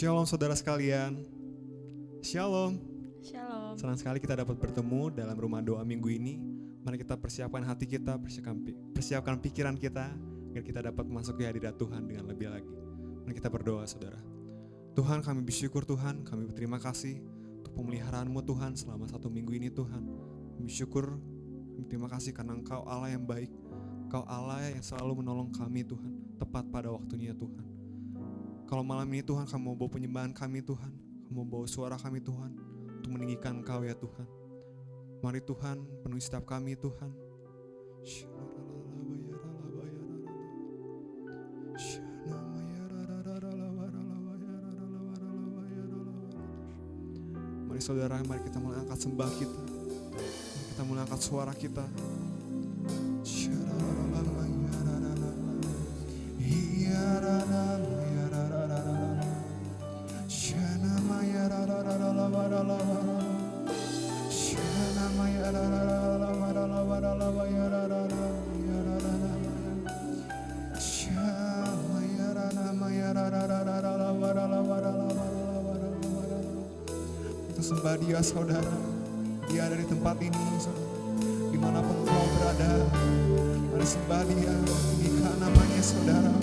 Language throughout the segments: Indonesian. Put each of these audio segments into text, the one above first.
Shalom saudara sekalian. Shalom. Shalom. Senang sekali kita dapat bertemu dalam rumah doa minggu ini. Mari kita persiapkan hati kita, persiapkan pikiran kita, agar kita dapat masuk ke hadirat Tuhan dengan lebih lagi. Mari kita berdoa saudara. Tuhan, kami bersyukur Tuhan, kami berterima kasih untuk pemeliharaan-Mu Tuhan selama 1 minggu ini Tuhan. Kami bersyukur, kami terima kasih karena Engkau Allah yang baik, Engkau Allah yang selalu menolong kami Tuhan, tepat pada waktunya Tuhan. Kalau malam ini Tuhan, kami mau bawa penyembahan kami Tuhan, kami mau bawa suara kami Tuhan, untuk meninggikan Engkau ya Tuhan. Mari Tuhan, penuhi setiap kami Tuhan. Mari saudara, mari kita mulai angkat sembah kita, mari kita mulai angkat suara kita. Kita sembah Dia saudara, Dia ada di tempat ini saudara. Dimanapun kau berada, mari sembah Dia, tinggikan namanya saudara.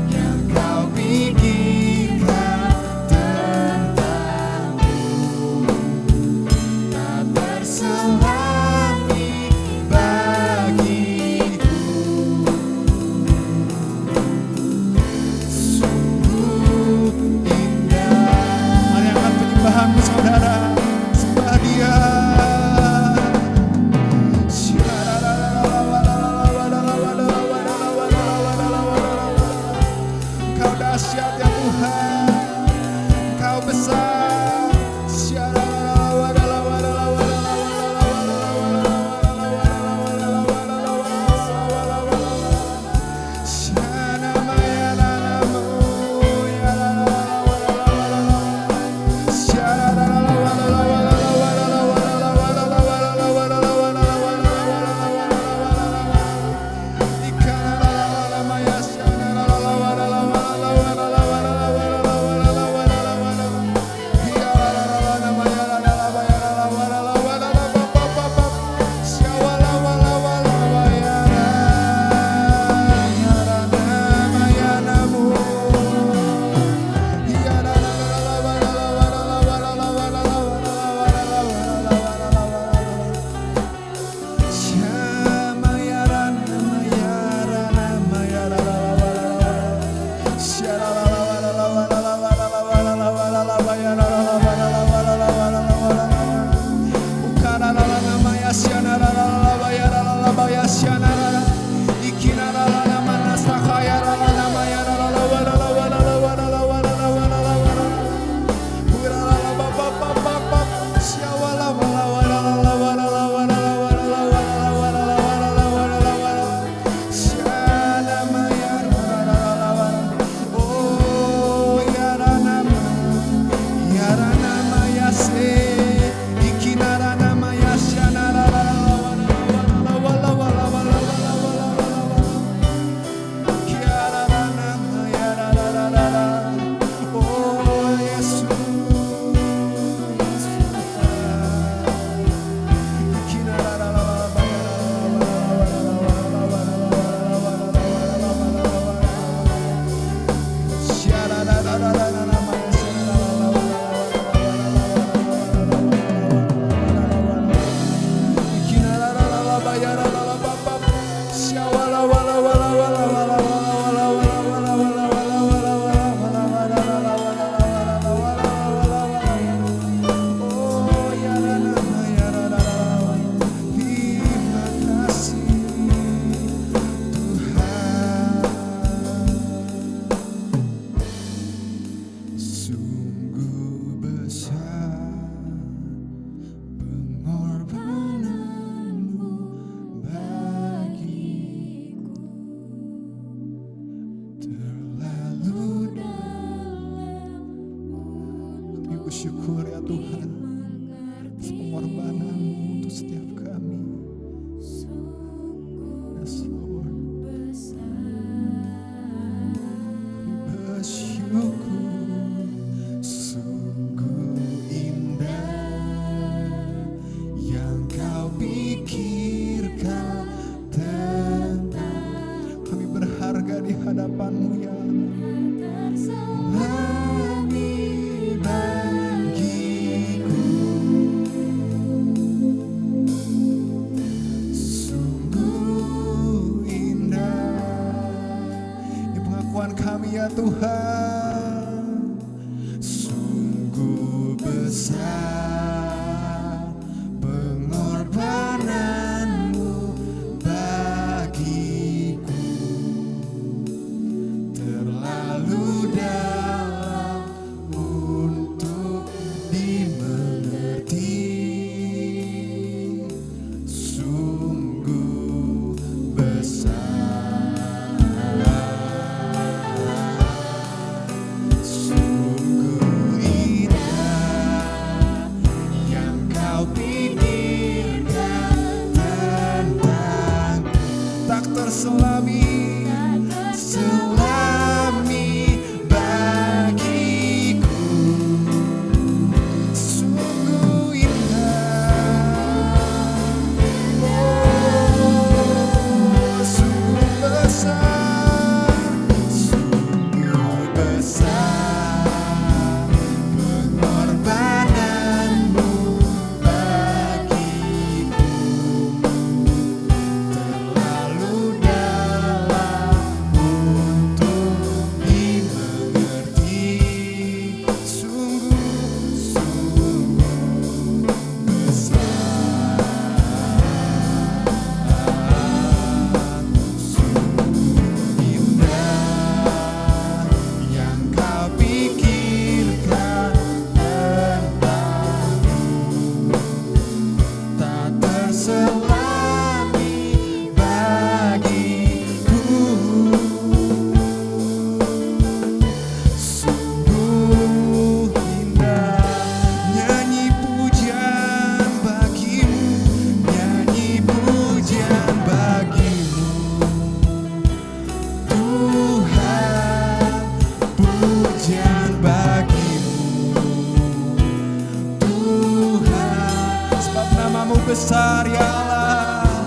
Yang kau pikirkan bersyukur ya Tuhan atas pengorbanan-Mu untuk setiap kami. Yes Lord. Kami bersyukur, sungguh indah yang Kau pikirkan tentang kami. Berharga di hadapan-Mu ya Allah. Kami ya Tuhan, sungguh besar pengorbanan-Mu bagiku, terlalu dalam untuk dimengerti, sungguh besar. Selami bagiku, sungguh indah, oh sungguh besar pengorbanan-Mu bagiku, terlalu besar ya Allah,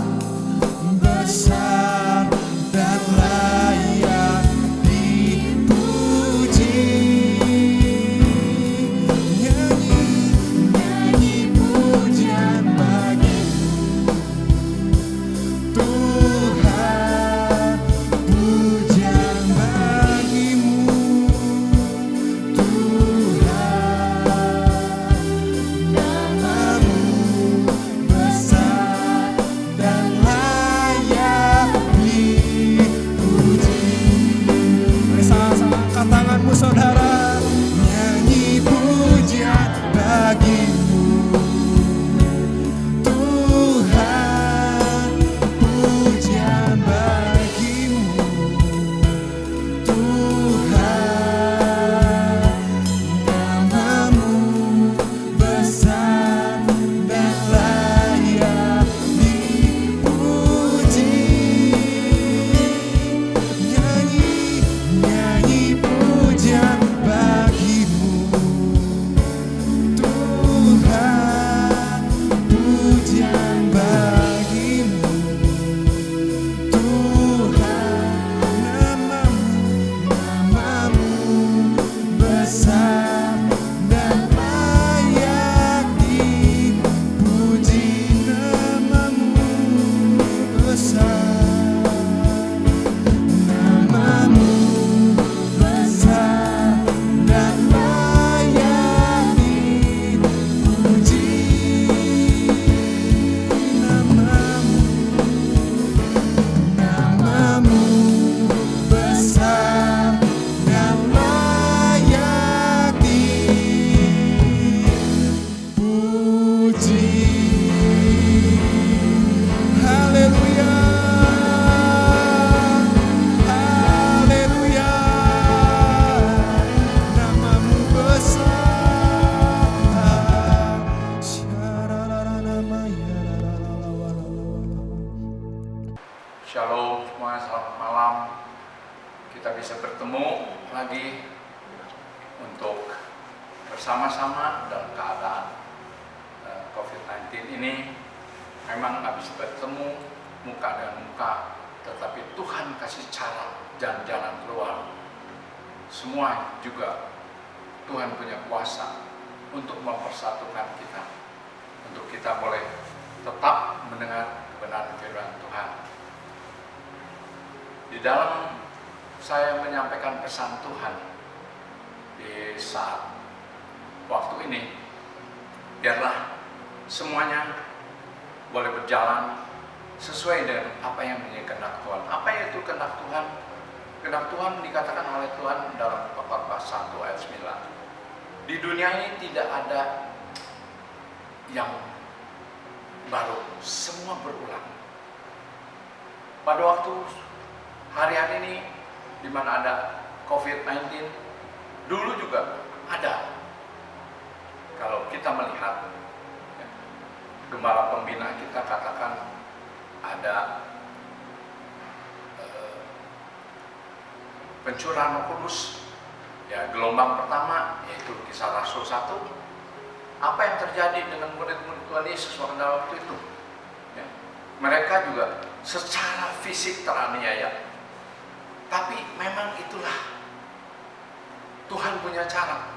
besar dan layak dipuji. Nyanyi pujian bagi-Mu Tuhan, pujian bagi-Mu Tuhan, nama-Mu besar. lagi untuk bersama-sama dalam keadaan COVID-19 ini. Memang habis bertemu muka dengan muka, tetapi Tuhan kasih cara dan jalan keluar. Semua juga Tuhan punya kuasa untuk mempersatukan kita, untuk kita boleh tetap mendengar kebenaran firman Tuhan. Di dalam saya menyampaikan pesan Tuhan di saat waktu ini, biarlah semuanya boleh berjalan sesuai dengan apa yang menjadi kehendak Tuhan. Apa itu kehendak Tuhan? Kehendak Tuhan dikatakan oleh Tuhan dalam Al-Qur'an 1 ayat 9. Di dunia ini tidak ada yang baru, semua berulang. Pada waktu hari-hari ini di mana ada COVID-19, dulu juga ada. Kalau kita melihat gembala pembina kita katakan ada pencurahan Roh Kudus, ya, gelombang pertama yaitu Kisah Rasul 1. Apa yang terjadi dengan murid-murid Tuhan Yesus pada waktu itu? Ya, mereka juga secara fisik teraniaya, tapi memang itulah Tuhan punya cara.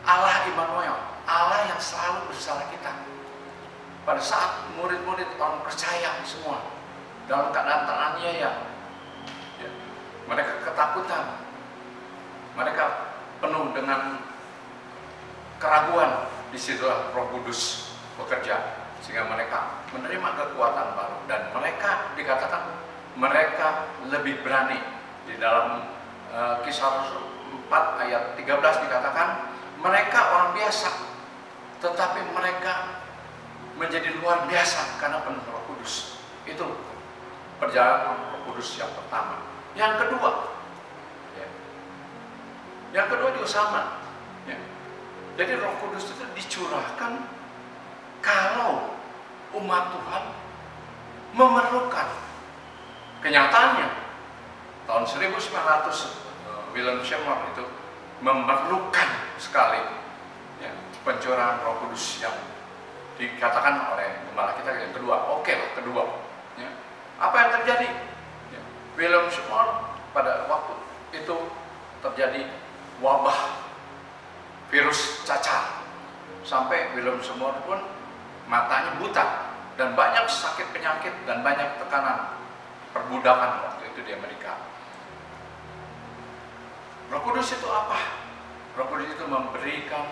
Allah Immanuel, Allah yang selalu bersama kita. Pada saat murid-murid orang percaya semua dalam keadaan teraniaya, ya, mereka ketakutan, mereka penuh dengan keraguan. Di situ Roh Kudus bekerja sehingga mereka menerima kekuatan baru, dan mereka dikatakan mereka lebih berani. Di dalam Kisah 4 ayat 13 dikatakan mereka orang biasa, tetapi mereka menjadi luar biasa karena penuh Roh Kudus. Itu perjalanan Roh Kudus yang pertama. Yang kedua, ya, yang kedua juga sama. Ya. Jadi Roh Kudus itu dicurahkan kalau umat Tuhan memerlukan. Kenyataannya tahun 1900 William Seymour itu memerlukan sekali, ya, pencurahan Roh Kudus yang dikatakan oleh gembala kita yang kedua. Oke lah, kedua. Ya. Apa yang terjadi? Ya. William Seymour pada waktu itu terjadi wabah virus cacar, sampai William Seymour pun matanya buta dan banyak sakit penyakit dan banyak tekanan perbudakan waktu itu di Amerika. Roh Kudus itu apa? Roh Kudus itu memberikan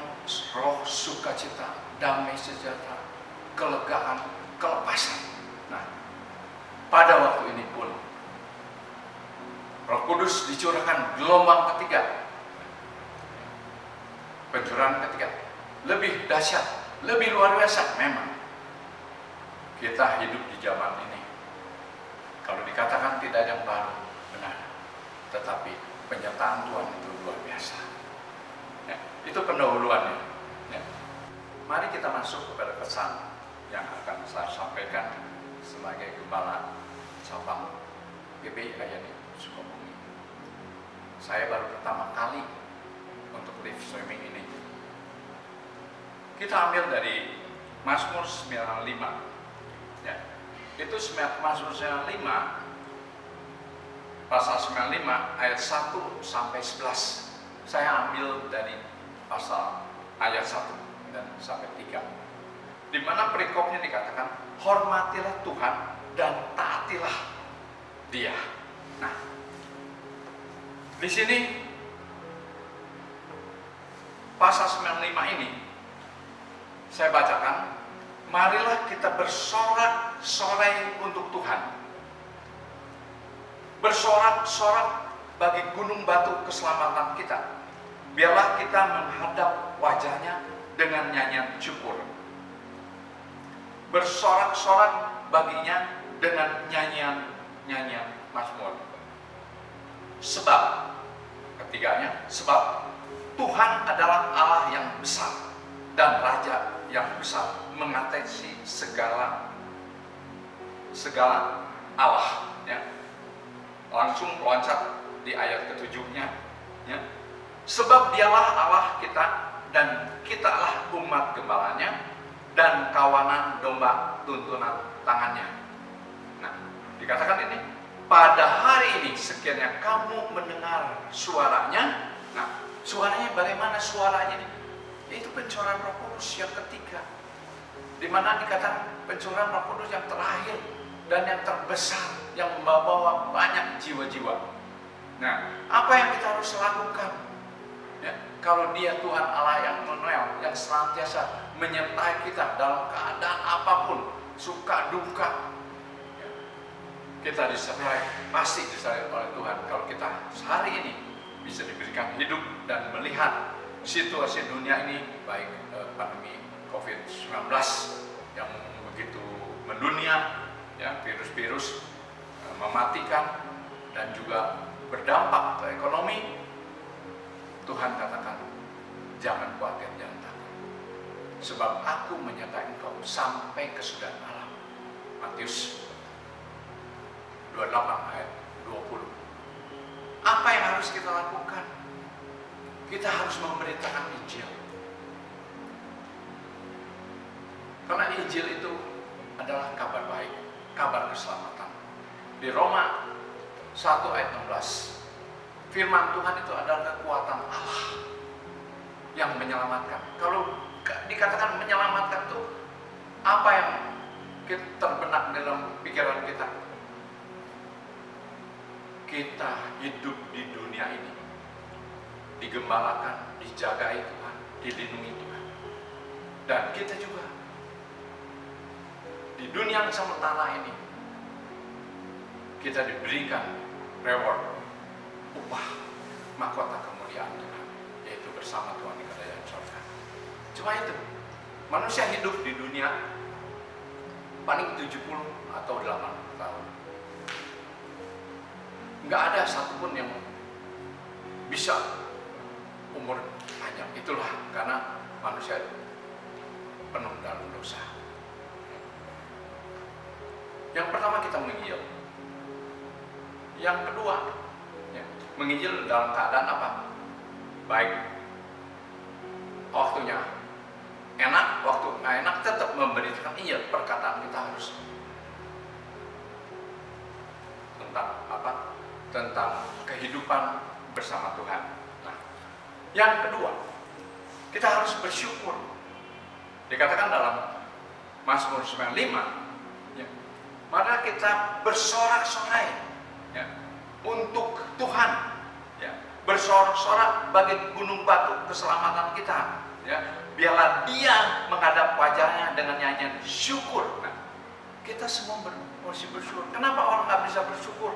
roh sukacita, damai sejahtera, kelegaan, kelepasan. Nah, pada waktu ini pun Roh Kudus dicurahkan gelombang ketiga. Pencurahan ketiga lebih dahsyat, lebih luar biasa. Memang kita hidup di zaman ini, kalau dikatakan tidak ada yang baru, benar, tetapi penyertaan Tuhan itu luar biasa. Ya, itu pendahuluannya. Ya. Mari kita masuk kepada pesan yang akan saya sampaikan sebagai gembala cabang GBI Ayani Sukabumi. Saya baru pertama kali untuk live streaming ini. Kita ambil dari Mazmur 95. Ya, itu Mazmur 95 pasal 95 ayat 1 sampai 11. Saya ambil dari pasal ayat 1 dan sampai 3. Di mana perikopnya dikatakan, hormatilah Tuhan dan taatilah Dia. Nah, di sini pasal 95 ini saya bacakan, marilah kita bersorak-sorai untuk Tuhan. Bersorak-sorak bagi gunung batu keselamatan kita. Biarlah kita menghadap wajahnya dengan nyanyian syukur. Bersorak-sorak baginya dengan nyanyian mazmur. Sebab, ketiganya, sebab Tuhan adalah Allah yang besar dan Raja yang besar, mengatasi segala Allah. Ya. Langsung loncat di ayat ketujuhnya, Sebab dialah Allah kita dan kitalah umat gembalanya dan kawanan domba tuntunan tangannya. Nah, dikatakan ini, pada hari ini sekiranya kamu mendengar suaranya. Nah, suaranya bagaimana suaranya ini? Itu pencurahan Roh Kudus yang ketiga, di mana dikatakan pencurahan Roh Kudus yang terakhir dan yang terbesar, yang membawa banyak jiwa-jiwa. Nah, apa yang kita harus lakukan? Ya, kalau Dia Tuhan Allah yang Immanuel, yang senantiasa menyertai kita dalam keadaan apapun, suka duka, ya, kita disertai, pasti disertai oleh Tuhan. Kalau kita hari ini bisa diberikan hidup dan melihat situasi dunia ini, baik pandemi COVID-19 yang begitu mendunia, ya, virus-virus mematikan dan juga berdampak ke ekonomi. Tuhan katakan, jangan khawatir, jangan takut, sebab aku menyertai engkau sampai kesudahan alam. Matius 28 ayat 20. Apa yang harus kita lakukan? Kita harus memberitakan Injil. Karena Injil itu adalah kabar baik, kabar keselamatan. Di Roma 1 ayat 16, firman Tuhan itu adalah kekuatan Allah yang menyelamatkan. Kalau dikatakan menyelamatkan itu, apa yang terbenak dalam pikiran kita? Kita hidup di dunia ini digembalakan, dijagai Tuhan, dilindungi Tuhan. Dan kita juga di dunia yang sementara ini, kita diberikan reward, upah, mahkota kemuliaan Tuhan, yaitu bersama Tuhan di kerajaan surga. Cuma itu, manusia hidup di dunia paling 70 atau 80 tahun. Nggak ada satupun yang bisa umur panjang. Itulah karena manusia penuh dalam dosa. Yang pertama, kita menginjil. Yang kedua, ya, menginjil dalam keadaan apa? Baik. Waktunya enak, waktu nggak enak, tetap memberitakan Injil. Perkataan kita harus tentang apa? Tentang kehidupan bersama Tuhan. Nah, yang kedua, kita harus bersyukur. Dikatakan dalam Mazmur 95, ya, maka kita bersorak-sorai, ya, untuk Tuhan, ya, bersorak-sorak bagi gunung batu keselamatan kita, ya, biarlah Dia menghadap wajahnya dengan nyanyian syukur. Nah, kita semua mesti bersyukur. Kenapa orang nggak bisa bersyukur?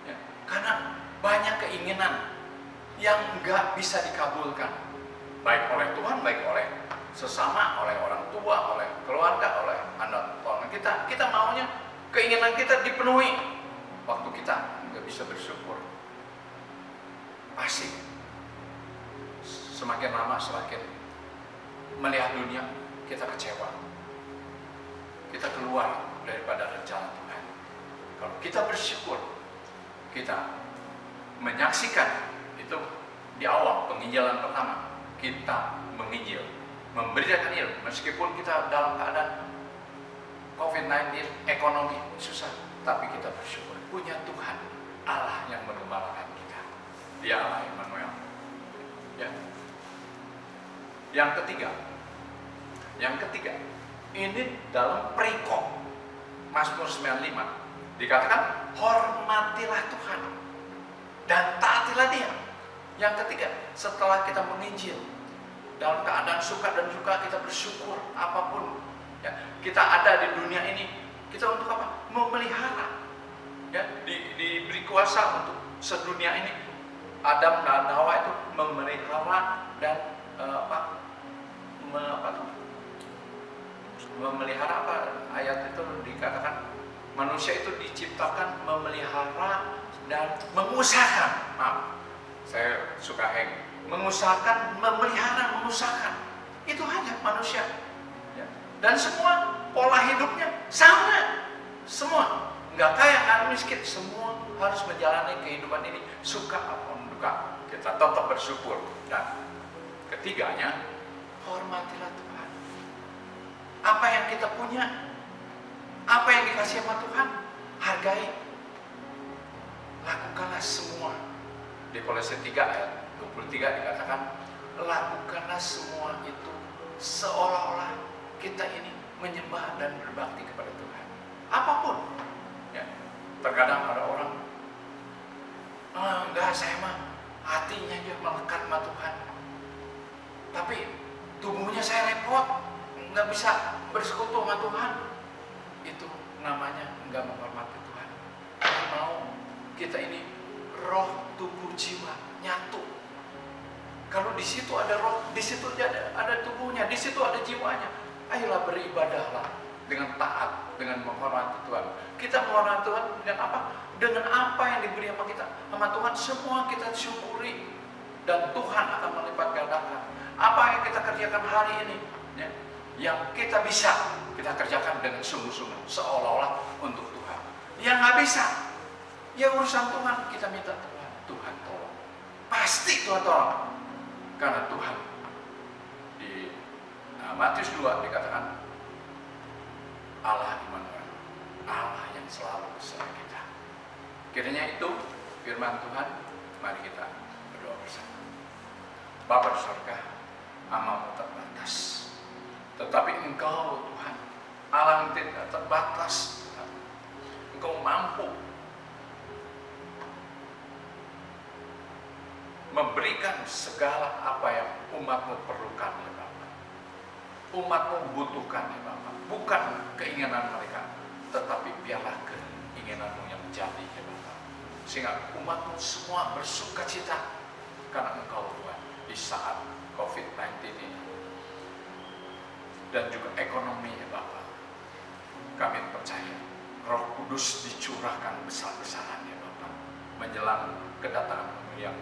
Ya, karena banyak keinginan yang nggak bisa dikabulkan, baik oleh Tuhan, baik oleh sesama, oleh orang tua, oleh keluarga, oleh anak kita. Kita maunya keinginan kita dipenuhi. Waktu kita nggak bisa bersyukur, pasti semakin lama semakin melihat dunia, kita kecewa, kita keluar daripada rencana Tuhan. Kalau kita bersyukur, kita menyaksikan itu di awal penginjilan pertama, kita menginjil, memberitakan Injil, meskipun kita dalam keadaan COVID-19, ekonomi susah, tapi kita bersyukur punya Tuhan Allah yang menggembalakan kita. Dia Allah Immanuel. Ya. Yang ketiga, ini dalam perikop Mazmur 95 dikatakan hormatilah Tuhan dan taatilah Dia. Yang ketiga, setelah kita menginjil dalam keadaan suka dan duka, kita bersyukur apapun, ya, kita ada di dunia ini, kita untuk apa? Memelihara, ya, diberi kuasa untuk sedunia ini. Adam dan Hawa itu memelihara dan memelihara apa? Ayat itu dikatakan manusia itu diciptakan memelihara dan mengusahakan. Maaf, saya suka mengusahakan, memelihara, mengusahakan. Itu hanya manusia, ya. Dan semua pola hidupnya sama, semua nggak kaya nggak miskin, semua harus menjalani kehidupan ini suka apapun duka. kita tetap bersyukur. Dan ketiganya, hormatilah Tuhan. Apa yang kita punya, apa yang dikasih sama Tuhan, hargai. Lakukanlah semua. Di Kolose 3 ayat 23 dikatakan, lakukanlah semua itu seolah-olah kita ini menyembah dan berbakti kepada Tuhan. Apapun. Ya. Terkadang ada orang, enggak, saya mah hatinya aja melekat sama Tuhan, tapi tubuhnya saya repot, nggak bisa bersekutu sama Tuhan. Itu namanya nggak menghormati Tuhan. Dia mau kita ini roh, tubuh, jiwa nyatu. Kalau di situ ada roh, di situ ada tubuhnya, di situ ada jiwanya. Ayolah beribadahlah dengan taat, dengan menghormati Tuhan. Kita menghormati Tuhan dengan apa? Dengan apa yang diberi sama kita, sama Tuhan, semua kita syukuri, dan Tuhan akan melipat gandakan. Apa yang kita kerjakan hari ini, ya, yang kita bisa, kita kerjakan dengan sungguh-sungguh, seolah-olah untuk Tuhan. Yang nggak bisa, ya urusan Tuhan, kita minta Tuhan tolong. Pasti Tuhan tolong, karena Tuhan di Matius 2 dikatakan Allah Immanuel, Allah yang selalu bersama kita. Kiranya itu firman Tuhan. Mari kita berdoa bersama. Bapa di surga, amal terbatas, tetapi Engkau Tuhan, Allah yang tidak terbatas, Tuhan. Engkau mampu memberikan segala apa yang umat-Mu perlukan, ya Bapa. Umat-Mu butuhkan, ya Bapa. Bukan keinginan mereka, tetapi biarlah keinginan-Mu yang menjadi, ya Bapa. Sehingga umat-Mu semua bersuka cita karena Engkau Tuhan di saat COVID-19 ini. Dan juga ekonomi, ya Bapa. Kami percaya Roh Kudus dicurahkan besar-besaran, ya Bapa, menjelang kedatangan yang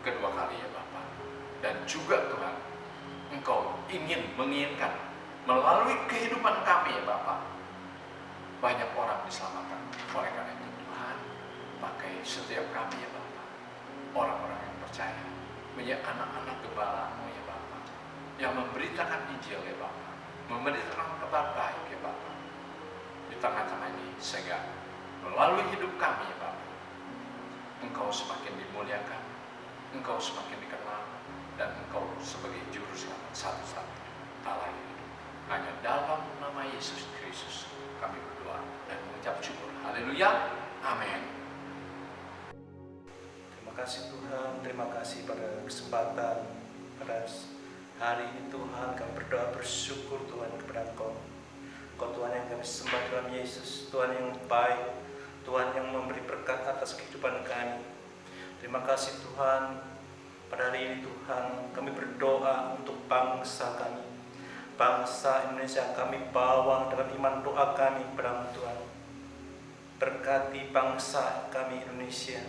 kedua kali, ya Bapa. Dan juga Tuhan, Engkau menginginkan melalui kehidupan kami, ya Bapa, banyak orang diselamatkan. Oleh karena itu Tuhan, pakai setiap kami, ya Bapa, orang-orang yang percaya, menjadi anak-anak gembala-Mu, ya Bapa, yang memberitakan Injil, ya Bapa, memberitakan kabar baik, ya Bapa, di tengah-tengah ini, sehingga melalui hidup kami, ya Bapa, Engkau semakin dimuliakan, Engkau semakin dikenal, dan Engkau sebagai juru selamat satu-satunya Allah yang hidup. Hanya dalam nama Yesus Kristus kami berdoa dan mengucap syukur. Haleluya. Amin. Terima kasih Tuhan, terima kasih pada kesempatan pada hari ini Tuhan, kami berdoa bersyukur Tuhan kepada Engkau. Engkau Tuhan yang kami sembah dalam Yesus, Tuhan yang baik, Tuhan yang memberi berkat atas kehidupan kami. Terima kasih Tuhan, pada hari ini Tuhan kami berdoa untuk bangsa kami, bangsa Indonesia kami bawa dalam iman doa kami kepada Tuhan. Berkati bangsa kami Indonesia,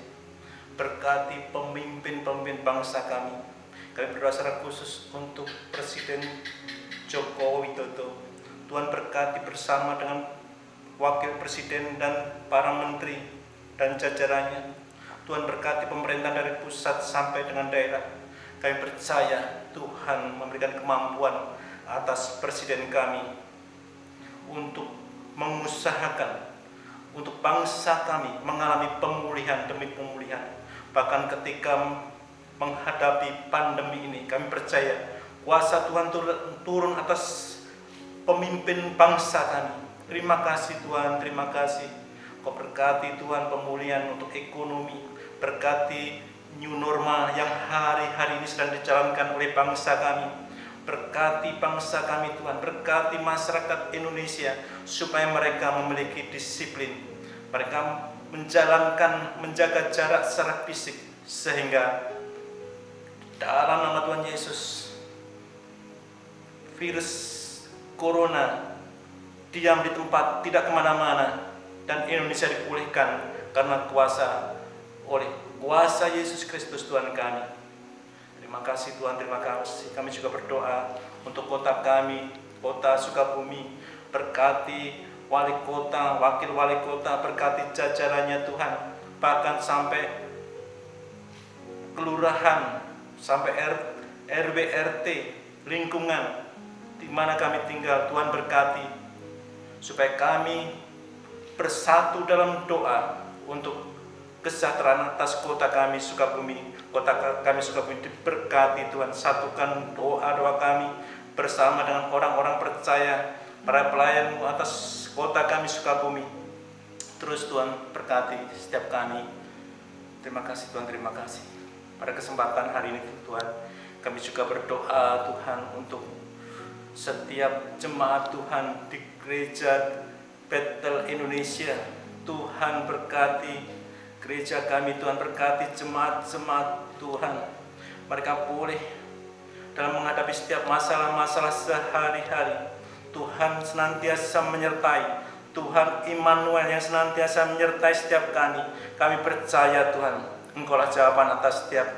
berkati pemimpin-pemimpin bangsa kami. Kami berdoa secara khusus untuk Presiden Joko Widodo. Tuhan berkati bersama dengan Wakil Presiden dan para menteri dan jajarannya. Tuhan berkati pemerintah dari pusat sampai dengan daerah. Kami percaya Tuhan memberikan kemampuan atas Presiden kami untuk mengusahakan untuk bangsa kami mengalami pemulihan demi pemulihan. Bahkan ketika menghadapi pandemi ini, kami percaya kuasa Tuhan turun atas pemimpin bangsa kami. Terima kasih Tuhan, terima kasih. Kau berkati Tuhan pemulihan untuk ekonomi, berkati new normal yang hari-hari ini sedang dijalankan oleh bangsa kami. Berkati bangsa kami Tuhan, berkati masyarakat Indonesia supaya mereka memiliki disiplin. Mereka menjaga jarak secara fisik, sehingga dalam nama Tuhan Yesus virus corona diam di tempat, tidak kemana-mana, dan Indonesia dipulihkan karena oleh kuasa Yesus Kristus Tuhan kami. Terima kasih Tuhan, terima kasih. Kami juga berdoa untuk kota kami, kota Sukabumi. Berkati wali kota, wakil wali kota, berkati jajarannya Tuhan. Bahkan sampai kelurahan sampai RW RT, lingkungan di mana kami tinggal. Tuhan berkati supaya kami bersatu dalam doa untuk kesejahteraan atas kota kami Sukabumi. Kota kami Sukabumi diberkati Tuhan. Satukan doa-doa kami bersama dengan orang-orang percaya, para pelayan atas kota kami Sukabumi. Terus Tuhan berkati setiap kami. Terima kasih Tuhan, terima kasih. Pada kesempatan hari ini Tuhan, kami juga berdoa Tuhan untuk setiap jemaat Tuhan di gereja Bethel Indonesia. Tuhan berkati gereja kami, Tuhan berkati jemaat-jemaat Tuhan. Mereka boleh dalam menghadapi setiap masalah-masalah sehari-hari. Tuhan senantiasa menyertai. Tuhan Immanuel yang senantiasa menyertai setiap kami. Kami percaya Tuhan, Engkaulah jawaban atas setiap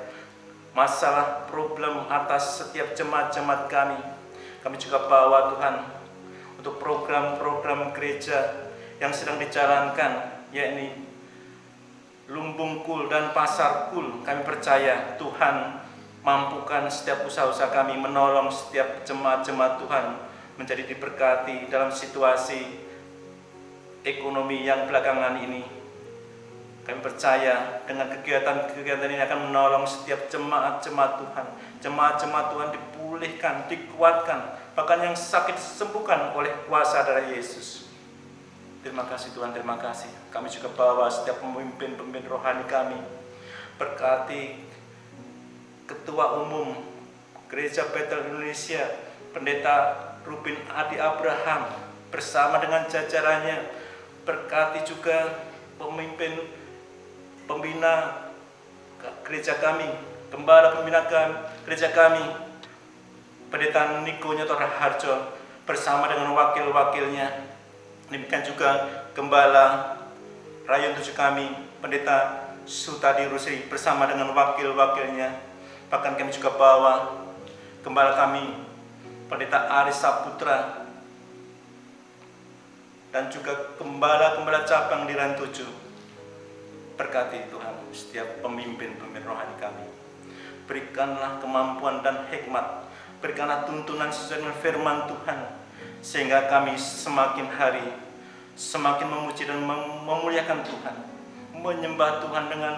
masalah, problem, atas setiap jemaat-jemaat kami. Kami juga bawa Tuhan untuk program-program gereja yang sedang dijalankan, yakni Lumbung Kul dan Pasar Kul. Kami percaya Tuhan mampukan setiap usaha-usaha kami, menolong setiap jemaat-jemaat Tuhan menjadi diberkati dalam situasi ekonomi yang belakangan ini. Kami percaya dengan kegiatan-kegiatan ini akan menolong setiap jemaat-jemaat Tuhan. Jemaat-jemaat Tuhan dipulihkan, dikuatkan, bahkan yang sakit disembuhkan oleh kuasa darah Yesus. Terima kasih Tuhan, terima kasih. Kami juga bawa setiap pemimpin-pemimpin rohani kami. Berkati Ketua Umum Gereja Bethel Indonesia, Pendeta Rubin Adi Abraham, bersama dengan jajarannya. Berkati juga pembina gereja kami, gembala pembina gereja kami, Pendeta Niko Nyoto Raharjo, bersama dengan wakil-wakilnya. Demikian juga Gembala Rayon 7 kami, Pendeta Sutadi Rusri, bersama dengan wakil-wakilnya. Bahkan kami juga bawa Gembala kami, Pendeta Aris Saputra, dan juga gembala-gembala cabang di Ran 7. Berkati Tuhan setiap pemimpin-pemimpin rohani kami. Berikanlah kemampuan dan hikmat, berikanlah tuntunan sesuai dengan firman Tuhan, sehingga kami semakin hari semakin memuji dan memuliakan Tuhan, menyembah Tuhan dengan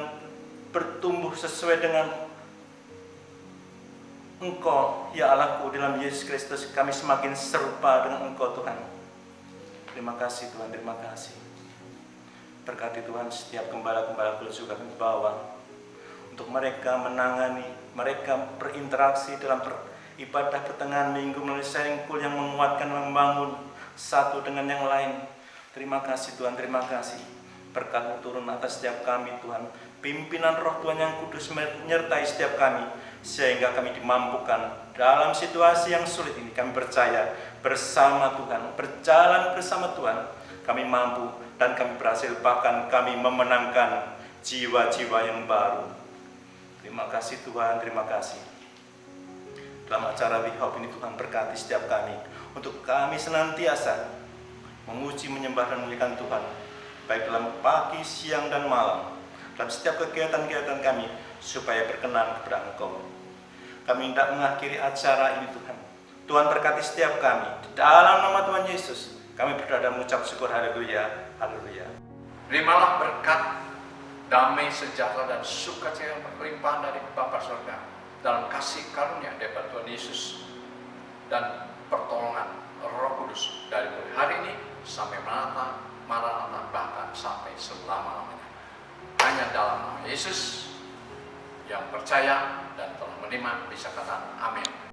bertumbuh sesuai dengan Engkau, ya Allahku, dalam Yesus Kristus. Kami semakin serupa dengan Engkau Tuhan. Terima kasih Tuhan, terima kasih. Berkati Tuhan setiap gembala-gembala kudus juga kami bawa untuk mereka menangani, mereka berinteraksi dalam ibadah pertengahan minggu melalui sharing kul yang menguatkan, membangun satu dengan yang lain. Terima kasih Tuhan, terima kasih. Berkat turun atas setiap kami Tuhan. Pimpinan roh Tuhan yang kudus menyertai setiap kami, sehingga kami dimampukan dalam situasi yang sulit ini. Kami percaya bersama Tuhan, berjalan bersama Tuhan, kami mampu dan kami berhasil, bahkan kami memenangkan jiwa-jiwa yang baru. Terima kasih Tuhan, terima kasih. Dalam acara We Hope ini Tuhan berkati setiap kami, untuk kami senantiasa memuji, menyembah dan memuliakan Tuhan, baik dalam pagi, siang dan malam, dalam setiap kegiatan-kegiatan kami, supaya berkenan kepada Engkau. Kami hendak mengakhiri acara ini Tuhan. Tuhan berkati setiap kami. Di dalam nama Tuhan Yesus, kami berdoa dan mengucap syukur. Haleluya, haleluya. Terimalah berkat, damai, sejahtera dan sukacita yang berlimpah dari Bapa Surga dalam kasih karunia dari Tuhan Yesus dan pertolongan Roh Kudus dari mulai hari ini sampai Maranatha, bahkan sampai selama-lamanya. Hanya dalam nama Yesus yang percaya dan telah menerima bisa katakan amin.